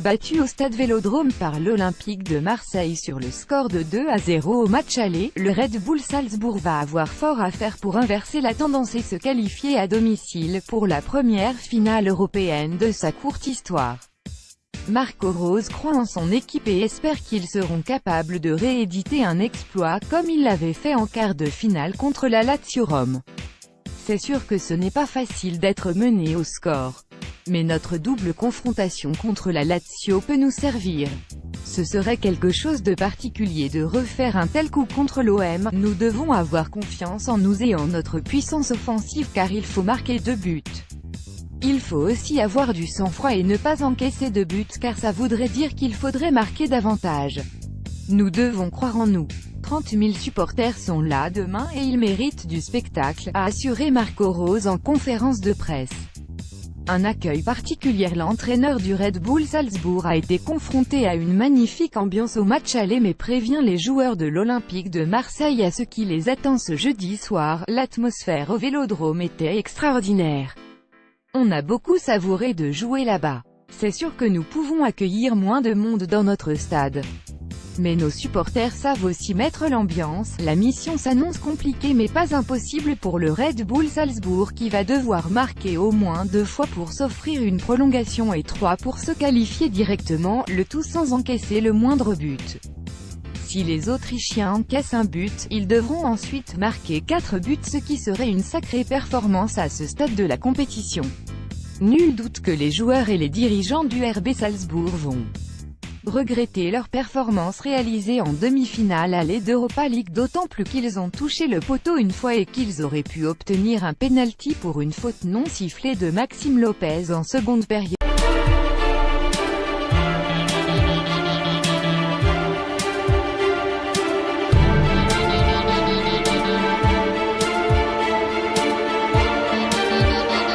Battu au stade Vélodrome par l'Olympique de Marseille sur le score de 2-0 au match aller, le Red Bull Salzbourg va avoir fort à faire pour inverser la tendance et se qualifier à domicile pour la première finale européenne de sa courte histoire. Marco Rose croit en son équipe et espère qu'ils seront capables de rééditer un exploit comme ils l'avaient fait en quart de finale contre la Lazio Rome. C'est sûr que ce n'est pas facile d'être mené au score. Mais notre double confrontation contre la Lazio peut nous servir. Ce serait quelque chose de particulier de refaire un tel coup contre l'OM. Nous devons avoir confiance en nous et en notre puissance offensive car il faut marquer 2 buts. Il faut aussi avoir du sang-froid et ne pas encaisser de buts car ça voudrait dire qu'il faudrait marquer davantage. Nous devons croire en nous. 30 000 supporters sont là demain et ils méritent du spectacle, a assuré Marco Rose en conférence de presse. Un accueil particulier. L'entraîneur du Red Bull Salzbourg a été confronté à une magnifique ambiance au match aller mais prévient les joueurs de l'Olympique de Marseille à ce qui les attend ce jeudi soir. L'atmosphère au Vélodrome était extraordinaire. On a beaucoup savouré de jouer là-bas. C'est sûr que nous pouvons accueillir moins de monde dans notre stade. Mais nos supporters savent aussi mettre l'ambiance. La mission s'annonce compliquée mais pas impossible pour le Red Bull Salzbourg qui va devoir marquer au moins 2 fois pour s'offrir une prolongation et 3 pour se qualifier directement, le tout sans encaisser le moindre but. Si les Autrichiens encaissent un but, ils devront ensuite marquer 4 buts ce qui serait une sacrée performance à ce stade de la compétition. Nul doute que les joueurs et les dirigeants du RB Salzbourg vont regretter leur performance réalisée en demi-finale aller d'Europa League, d'autant plus qu'ils ont touché le poteau une fois et qu'ils auraient pu obtenir un penalty pour une faute non sifflée de Maxime Lopez en seconde période.